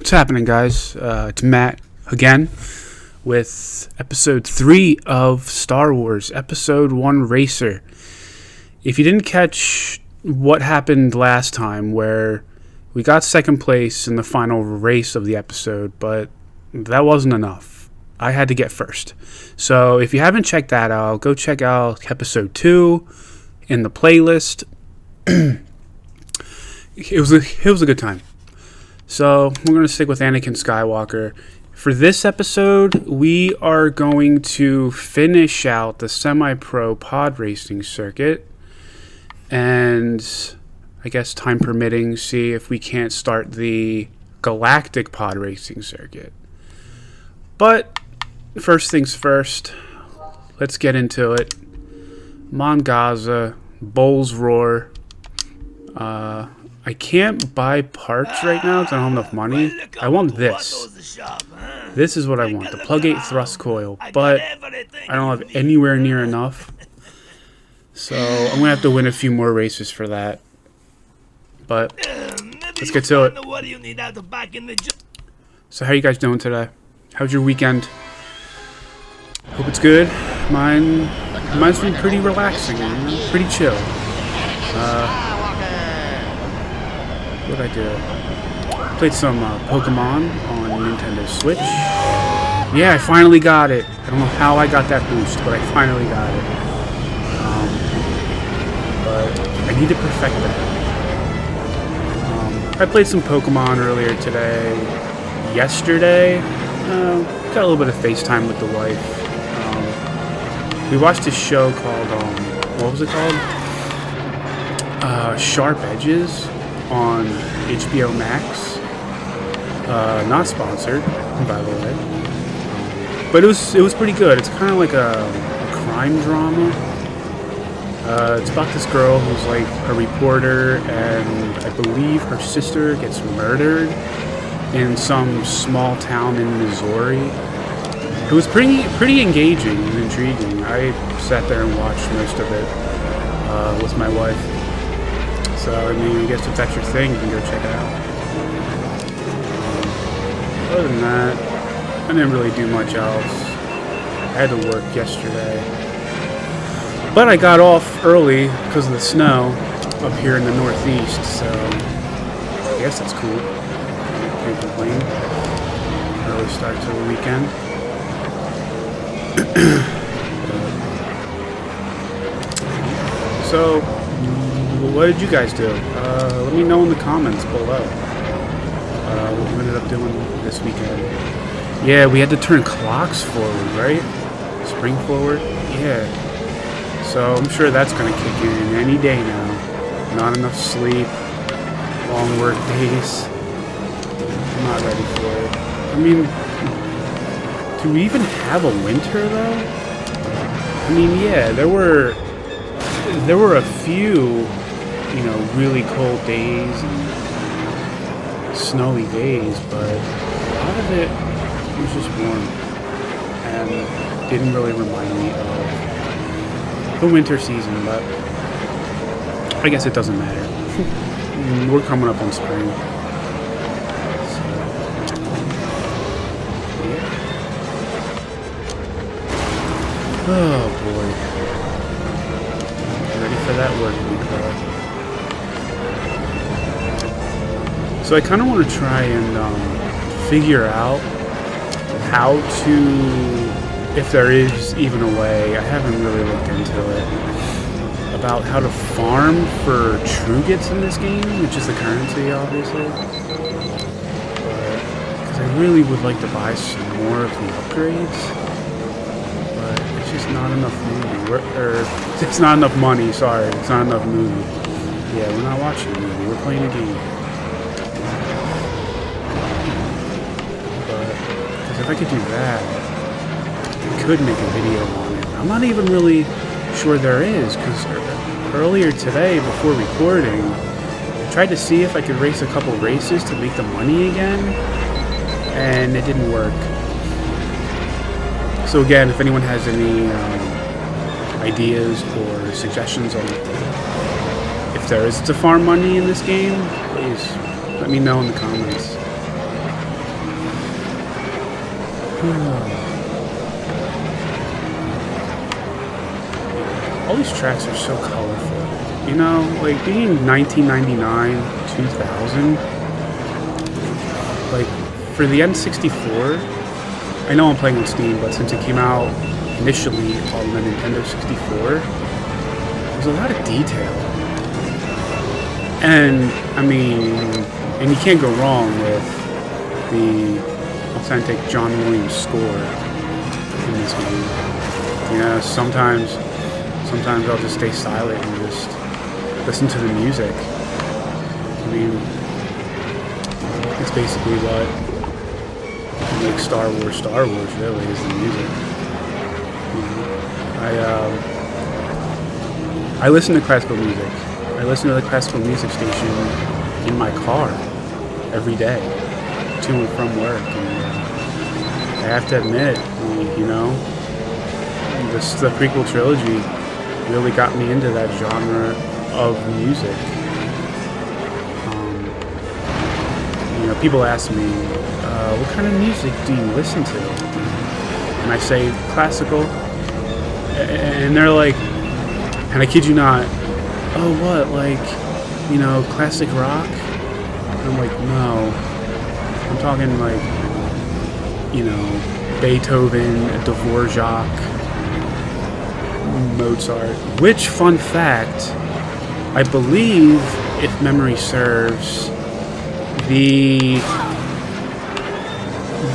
What's happening, guys? It's Matt again with episode 3 of Star Wars, episode 1 Racer. If you didn't catch what happened last time, where we got second place in the final race of the episode, but that wasn't enough. I had to get first. So if you haven't checked that out, go check out episode 2 in the playlist. It was a good time. So we're going to stick with Anakin Skywalker. For this episode, we are going to finish out the semi-pro pod racing circuit. And I guess time permitting, see if we can't start the galactic pod racing circuit. But first things first, let's get into it. Mon Gaza, Bulls Roar. I can't buy parts right now because I don't have enough money. I want this. This is what I want, the plug-8 thrust coil, but I don't have anywhere near enough. So I'm going to have to win a few more races for that. But let's get to it. So how you guys doing today? How's your weekend? Hope it's good. Mine's been pretty relaxing, pretty chill. What did I do? Played some Pokemon on Nintendo Switch. Yeah, I finally got it. I don't know how I got that boost, but I finally got it. But I need to perfect that. I played some Pokemon earlier today. Yesterday, got a little bit of FaceTime with the wife. We watched this show called, what was it called? Sharp Edges on HBO Max. Not sponsored, by the way. But it was pretty good. It's kind of like a crime drama. It's about this girl who's like a reporter, and I believe her sister gets murdered in some small town in Missouri. It was pretty engaging and intriguing. I sat there and watched most of it with my wife. So, I mean, I guess if that's your thing, you can go check it out. Other than that, I didn't really do much else. I had to work yesterday. But I got off early because of the snow up here in the Northeast, so I guess that's cool. Can't complain. Early start to the weekend. So, what did you guys do? Let me know in the comments below what we ended up doing this weekend. Yeah, we had to turn clocks forward, right? Spring forward? Yeah. So I'm sure that's going to kick in any day now. Not enough sleep, long work days. I'm not ready for it. I mean, do we even have a winter though? I mean, yeah, there were a few, really cold days and snowy days, but a lot of it was just warm and didn't really remind me of the winter season, but I guess it doesn't matter. We're coming up on spring. So, yeah. Oh boy. Ready for that work week, though. So I kind of want to try and figure out how to, if there is even a way, I haven't really looked into it, about how to farm for Trugits in this game, which is the currency, obviously. Because I really would like to buy some more of the upgrades, but it's just not enough movie. It's not enough money, sorry. It's not enough movie. Yeah, we're not watching a movie. We're playing a game. If I could do that, I could make a video on it. I'm not even really sure there is, because earlier today, before recording, I tried to see if I could race a couple races to make the money again, and it didn't work. So again, if anyone has any ideas or suggestions on if there is to farm money in this game, please let me know in the comments. All these tracks are so colorful. You know, like being 1999, 2000, like for the N64, I know I'm playing on Steam, but since it came out initially on the Nintendo 64, there's a lot of detail. And, I mean, and you can't go wrong with the authentic John Williams score in this game. You know, sometimes I'll just stay silent and just listen to the music. I mean, it's basically what makes Star Wars, really, is the music. You know, I listen to classical music. I listen to the classical music station in my car every day, to and from work. And I have to admit, you know, the prequel trilogy really got me into that genre of music. You know, people ask me, what kind of music do you listen to? And I say classical, and they're like, and I kid you not, oh, what, like, you know, classic rock? And I'm like, no, I'm talking like, you know, Beethoven, Dvorak, Mozart. Which, fun fact, I believe, if memory serves, the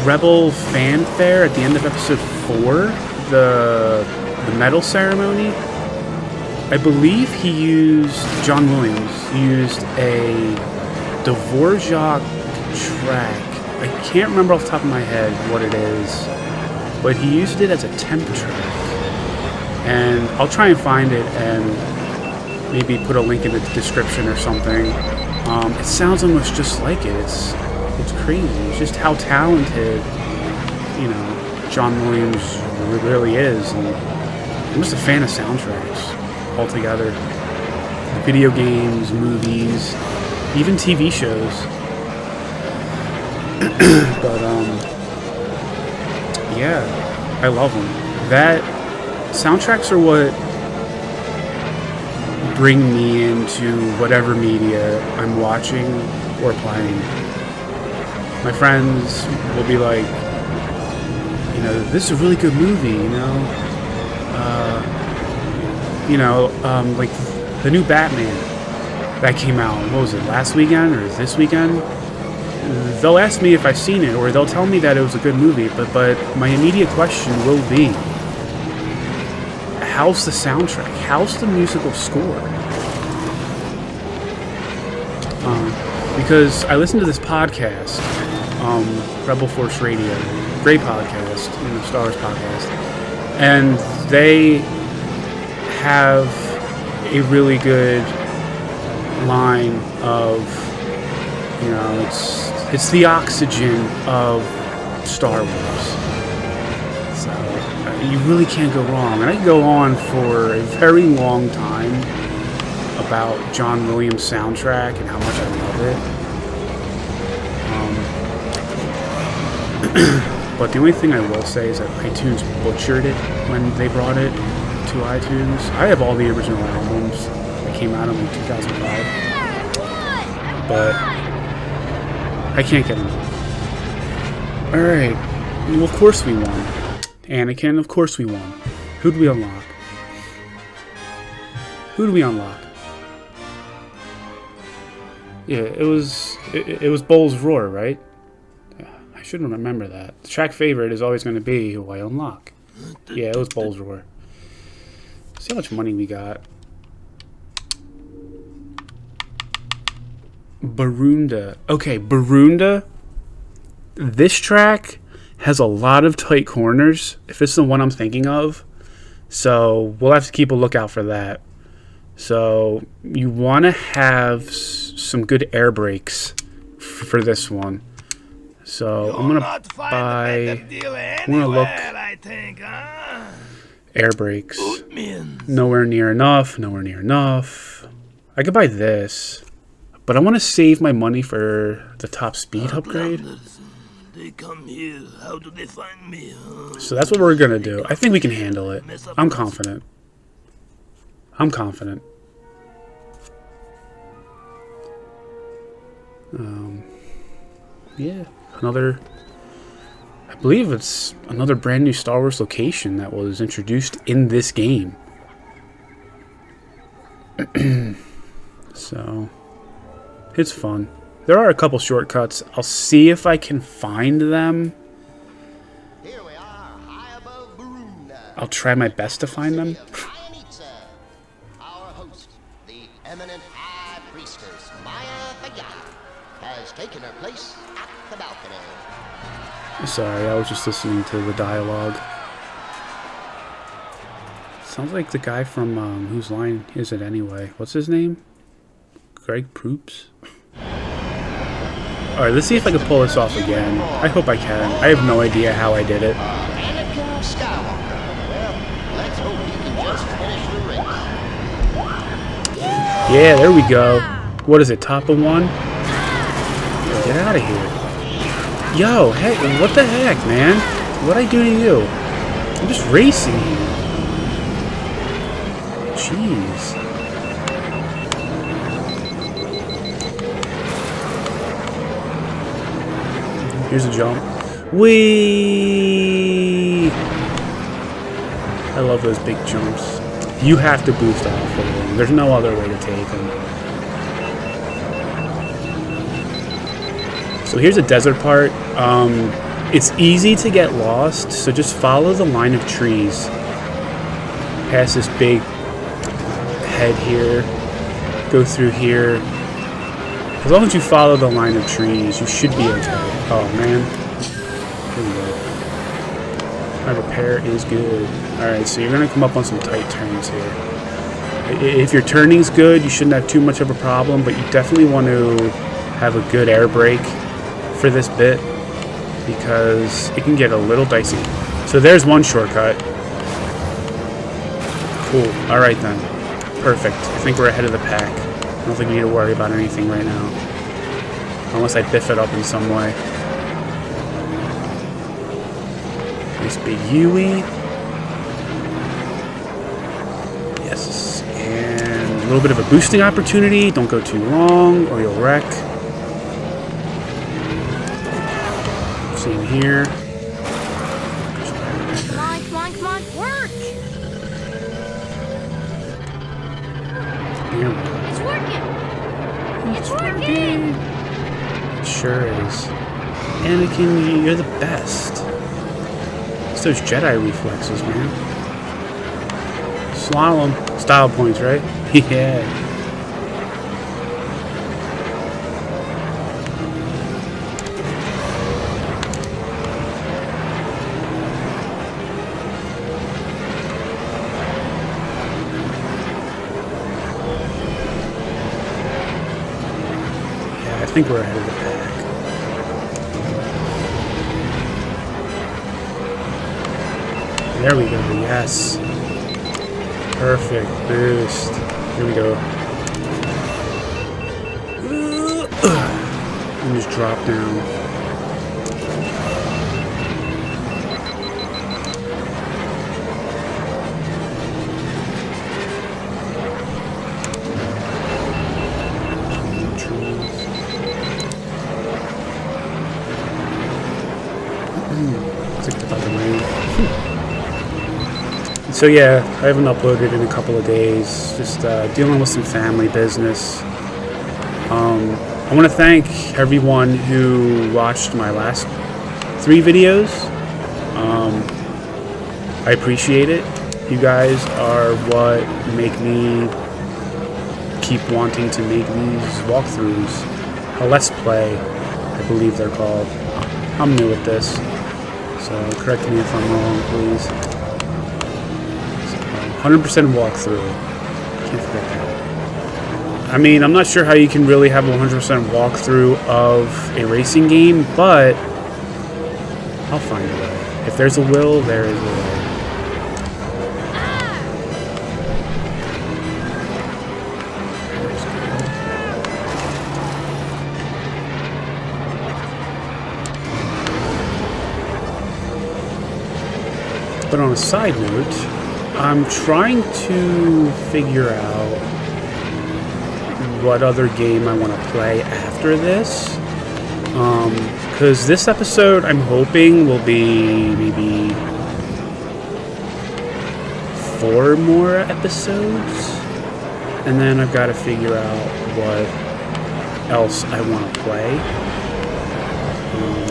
Rebel fanfare at the end of episode 4, the medal ceremony, I believe John Williams used a Dvorak track. I can't remember off the top of my head what it is, but he used it as a temp track. And I'll try and find it and maybe put a link in the description or something. It sounds almost just like it. It's crazy. It's just how talented, you know, John Williams really is. And I'm just a fan of soundtracks altogether. Video games, movies, even TV shows. But yeah, I love them. Soundtracks are what bring me into whatever media I'm watching or playing. My friends will be like, you know, this is a really good movie, like the new Batman that came out, what was it, last weekend or this weekend? They'll ask me if I've seen it, or they'll tell me that it was a good movie, but my immediate question will be, how's the soundtrack? How's the musical score? Because I listen to this podcast, Rebel Force Radio, great podcast, Star Wars podcast, and they have a really good line of, you know, it's the oxygen of Star Wars. So you really can't go wrong. And I can go on for a very long time about John Williams' soundtrack and how much I love it. But the only thing I will say is that iTunes butchered it when they brought it to iTunes. I have all the original albums that came out in like 2005, but I can't get enough. Alright, well, of course we won. Anakin, of course we won. Who'd we unlock? Yeah, it was Bull's Roar, right? I should remember that. The track favorite is always going to be who I unlock. Yeah, it was Bull's Roar. See how much money we got. Barunda. Okay, Barunda. This track has a lot of tight corners, if it's the one I'm thinking of. So we'll have to keep a lookout for that. So you want to have some good air brakes for this one. So I'm going to look air brakes. Nowhere near enough. I could buy this, but I want to save my money for the top speed upgrade. They come here. How do they find me? So that's what we're gonna do. I think we can handle it. I'm confident. I'm confident. Yeah, another... I believe it's another brand new Star Wars location that was introduced in this game. So, it's fun. There are a couple shortcuts. I'll see if I can find them. Here we are, high above Barunda. I'll try my best to find them. Our host, the eminent High Priestess, Maya Fayada, has taken her place at the balcony. Sorry, I was just listening to the dialogue. Sounds like the guy from, whose line is it anyway? What's his name? Greg Proops? Alright, let's see if I can pull this off again. I hope I can. I have no idea how I did it. Anakin Skywalker. Well, let's hope he can just finish the race. Yeah, there we go. What is it, top of one? Get out of here. Yo, hey, what the heck, man? What'd I do to you? I'm just racing here. Jeez. Here's a jump. Whee! I love those big jumps. You have to boost off of them. There's no other way to take them. So here's a desert part. It's easy to get lost, so just follow the line of trees. Past this big head here. Go through here. As long as you follow the line of trees, you should be okay. Oh man. Here we go. My repair is good. Alright, so you're going to come up on some tight turns here. If your turning's good, you shouldn't have too much of a problem, but you definitely want to have a good air brake for this bit, because it can get a little dicey. So there's one shortcut. Cool. Alright then. Perfect. I think we're ahead of the pack. I don't think we need to worry about anything right now. Unless I biff it up in some way. Nice big Yui. Yes. And a little bit of a boosting opportunity. Don't go too long or you'll wreck. Same here. Come on, work! Here we go. It's working! It's working! It sure is. Anakin, you're the best. It's those Jedi reflexes, man. Slalom. Style points, right? Yeah. I think we're ahead of the pack. There we go, yes. Perfect boost. Here we go. And just drop down. So yeah, I haven't uploaded in a couple of days, just dealing with some family business. I want to thank everyone who watched my last 3 videos. I appreciate it. You guys are what make me keep wanting to make these walkthroughs. A Let's Play, I believe they're called. I'm new at this, so correct me if I'm wrong, please. 100% walkthrough. Can't forget that. I mean, I'm not sure how you can really have a 100% walkthrough of a racing game, but I'll find a way. If there's a will, there is a way. But on a side note, I'm trying to figure out what other game I want to play after this. Because this episode, I'm hoping, will be maybe 4 more episodes. And then I've got to figure out what else I want to play.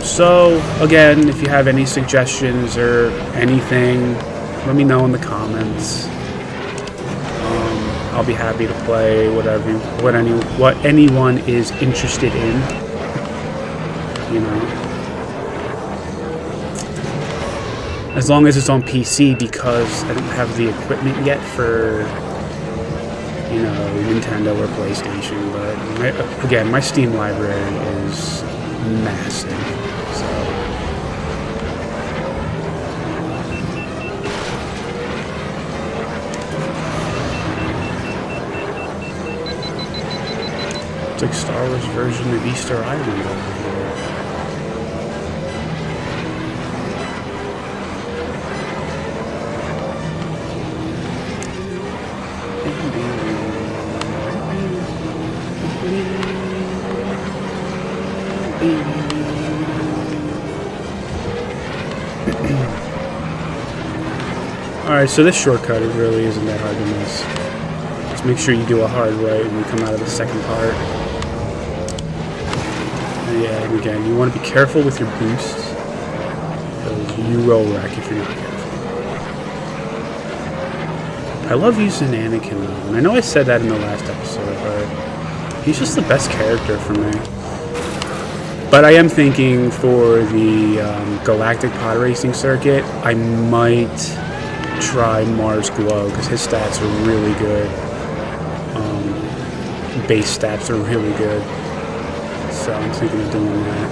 So, again, if you have any suggestions or anything, let me know in the comments. I'll be happy to play what anyone is interested in. You know, as long as it's on PC, because I don't have the equipment yet for, you know, Nintendo or PlayStation. But again, my Steam library is massive. So. It's like Star Wars version of Easter Island over here. Alright, so this shortcut, it really isn't that hard to miss. Just make sure you do a hard right when you come out of the second part. Yeah, and again, you want to be careful with your boosts, because you will wreck if you're not careful. I love using Anakin though, and I know I said that in the last episode, but he's just the best character for me. But I am thinking for the Galactic Pod Racing circuit, I might try Mars Glow, because his stats are really good. Base stats are really good. So I'm thinking of doing that.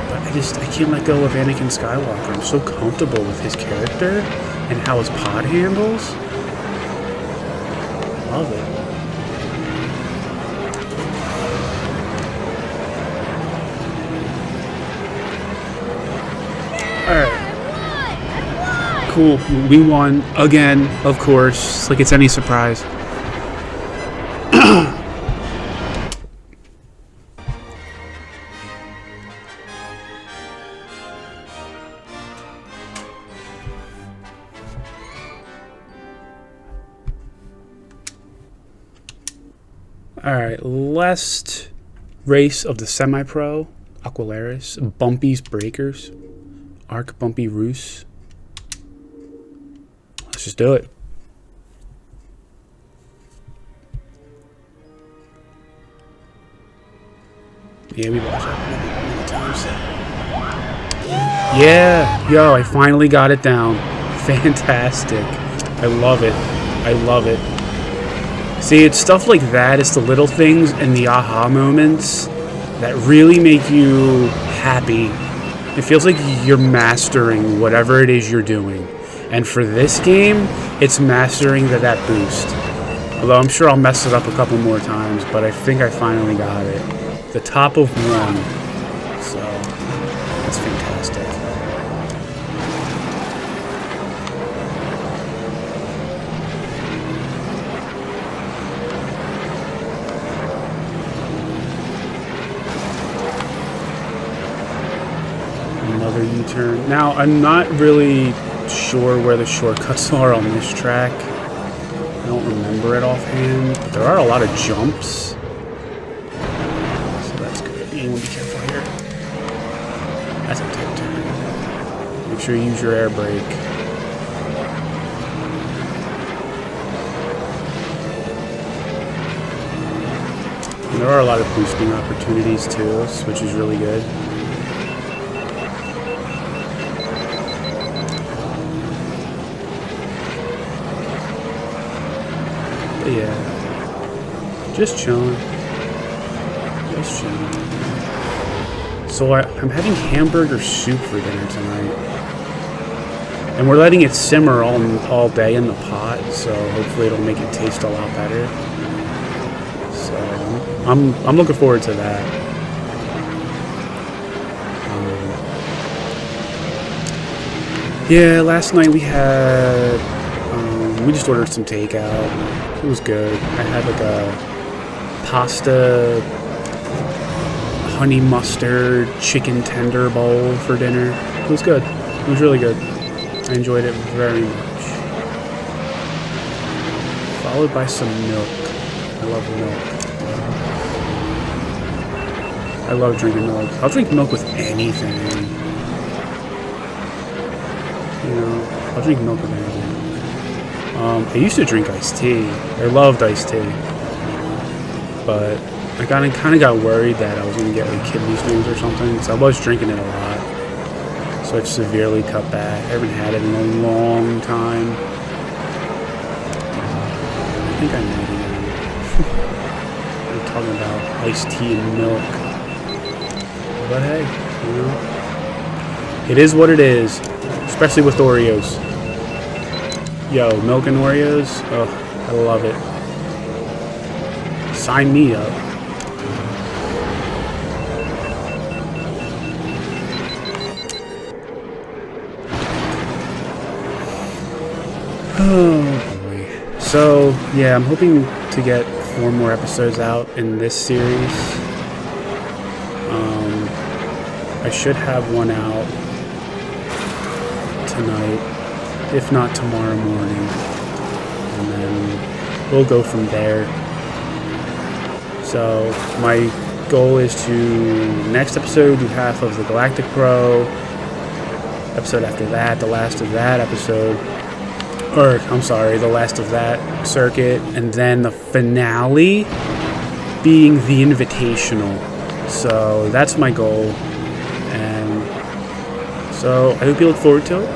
But I can't let go of Anakin Skywalker. I'm so comfortable with his character and how his pod handles. Love it. Alright. Cool. We won again, of course. Like it's any surprise. Alright, last race of the semi-pro, Aqualaris, Bumpy's Breakers, Arc Bumpy Roos. Let's just do it. Yeah, we watched that many times. Yeah, yo, I finally got it down. Fantastic. I love it. I love it. See, it's stuff like that. It's the little things and the aha moments that really make you happy. It feels like you're mastering whatever it is you're doing. And for this game, it's mastering that boost. Although I'm sure I'll mess it up a couple more times, but I think I finally got it. The top of 1. So, that's fantastic. Another U-turn. Now, I'm not really sure where the shortcuts are on this track. I don't remember it offhand, but there are a lot of jumps. So that's good. You want to be careful here. That's a tight turn. Make sure you use your air brake. And there are a lot of boosting opportunities too, which is really good. Yeah, just chilling. Just chilling. So I'm having hamburger soup for dinner tonight, and we're letting it simmer all day in the pot. So hopefully it'll make it taste a lot better. So I'm looking forward to that. Yeah, last night we had, we just ordered some takeout. It was good. I had like a pasta, honey mustard, chicken tender bowl for dinner. It was good. It was really good. I enjoyed it very much. Followed by some milk. I love milk. I love drinking milk. I'll drink milk with anything. You know, I'll drink milk with anything. I used to drink iced tea. I loved iced tea. But I kind of got worried that I was going to get like kidney stones or something. So I was drinking it a lot. So I've severely cut back. I haven't had it in a long time. I think I might even. I'm talking about iced tea and milk. But hey, you know, it is what it is. Especially with Oreos. Yo, milk and Oreos? Oh, I love it. Sign me up. Oh boy. So, yeah, I'm hoping to get 4 more episodes out in this series. I should have one out tonight, if not tomorrow morning, and then we'll go from there. So my goal is to next episode do half of the Galactic Pro, episode after that the last of that episode, or I'm sorry, the last of that circuit, and then the finale being the Invitational. So that's my goal, and so I hope you look forward to it.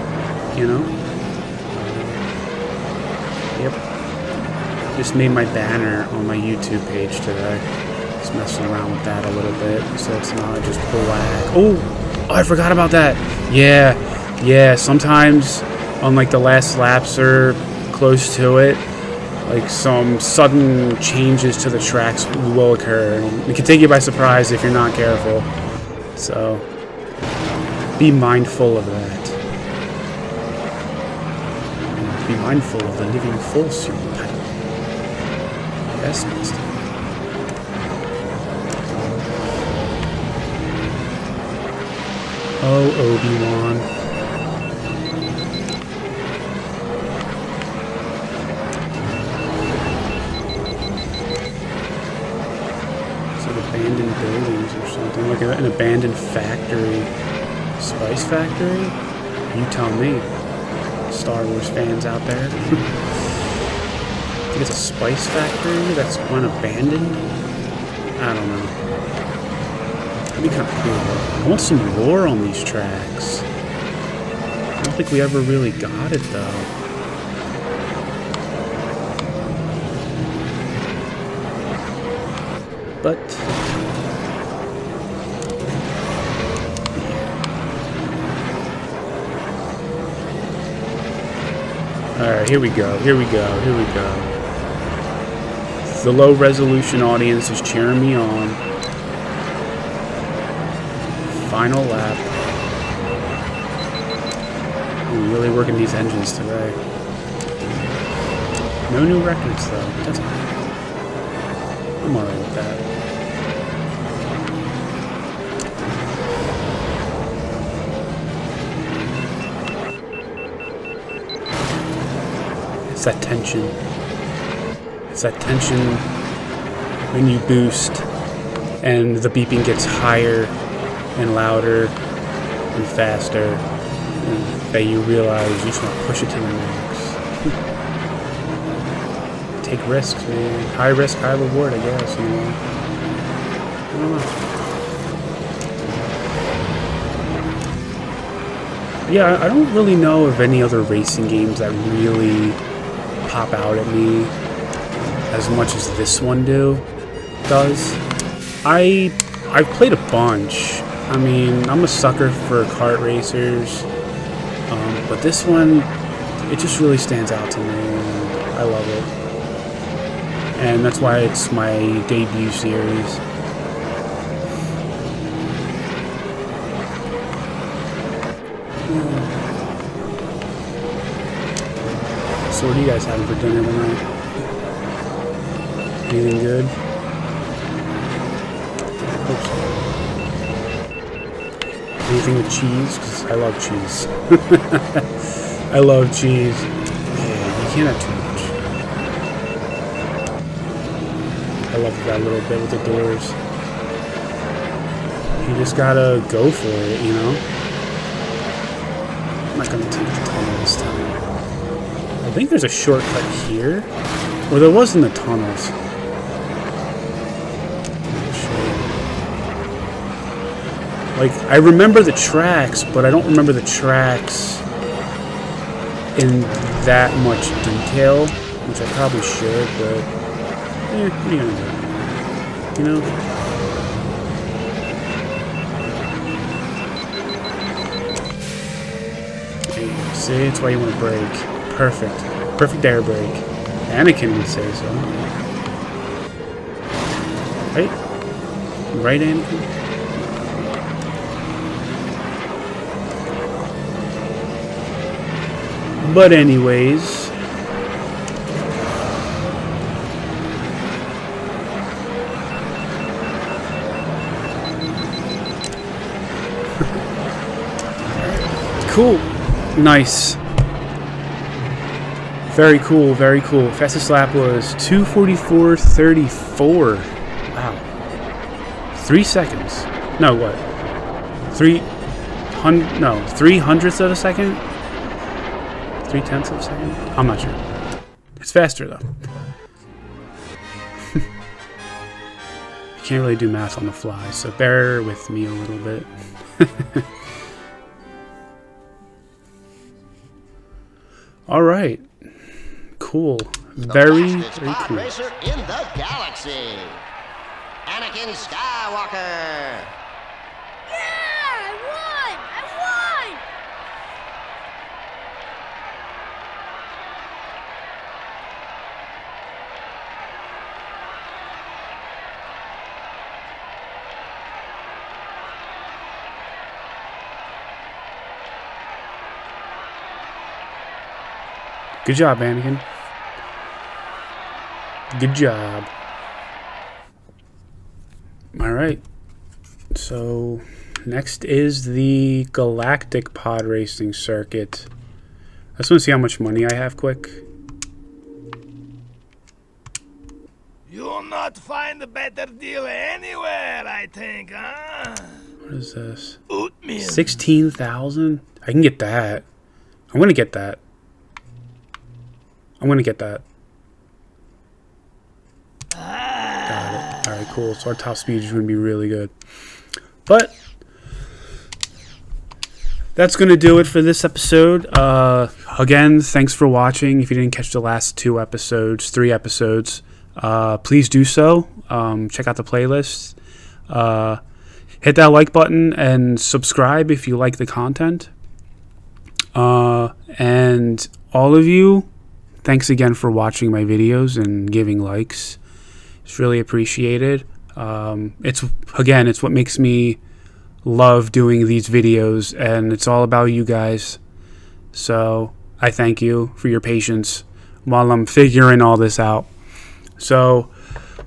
You know? Yep. Just made my banner on my YouTube page today. Just messing around with that a little bit, so it's not just black. Oh, I forgot about that. Yeah. Sometimes on like the last laps or close to it, like some sudden changes to the tracks will occur. It can take you by surprise if you're not careful. So be mindful of that. Be mindful of the living force you pilot. Yes, master. Oh, Obi-Wan. It's like abandoned buildings or something. Like an abandoned factory. Spice factory? You tell me. Star Wars fans out there. I think it's a spice factory that's gone abandoned. I don't know. That'd be kind of cool. I want some lore on these tracks. I don't think we ever really got it though. But alright, here we go. The low resolution audience is cheering me on. Final lap. I'm really working these engines today. No new records though. That's alright. I'm alright with that. It's that tension. It's that tension when you boost and the beeping gets higher and louder and faster, and that you realize you just want to push it to the max. Take risks, man. High risk, high reward, I guess, you know. I don't know. Yeah, I don't really know of any other racing games that really pop out at me as much as this one does. I've played a bunch. I mean, I'm a sucker for kart racers, but this one, it just really stands out to me, and I love it. And that's why it's my debut series. So what are you guys having for dinner tonight? Anything good? Hope so. Anything with cheese? Because I love cheese. I love cheese. Yeah, you can't have too much. I love that little bit with the doors. You just gotta go for it, you know? I'm not gonna take the tunnel this time. I think there's a shortcut here. Or there was in the tunnels. Like, I remember the tracks, but I don't remember the tracks in that much detail, which I probably should, but what are you gonna do? You know? Hey, see, that's why you want to brake. Perfect. Perfect air brake. Anakin would say so. Right? Right, Anakin? But anyways, cool, nice, very cool, very cool. Fastest lap was 2:44.34. Wow, 3 seconds. No, what? 300? No, 300ths of a second. 3/10 of a second? I'm not sure. It's faster though. You can't really do math on the fly, so bear with me a little bit. Alright. Cool. Very, very cool. Racer in the galaxy. Anakin Skywalker. Yeah, I won! Good job, Anakin. Good job. Alright. So, next is the Galactic Pod Racing Circuit. I just want to see how much money I have quick. You'll not find a better deal anywhere, I think, huh? What is this? Oatmeal. 16,000? I can get that. I'm going to get that. I'm going to get that. Got it. Alright, cool. So our top speed is going to be really good. But that's going to do it for this episode. Again, thanks for watching. If you didn't catch the last 3 episodes, please do so. Check out the playlist. Hit that like button and subscribe if you like the content. And all of you, thanks again for watching my videos and giving likes. It's really appreciated. It's what makes me love doing these videos, and it's all about you guys. So I thank you for your patience while I'm figuring all this out. So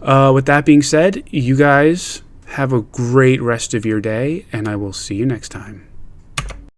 with that being said, you guys have a great rest of your day, and I will see you next time.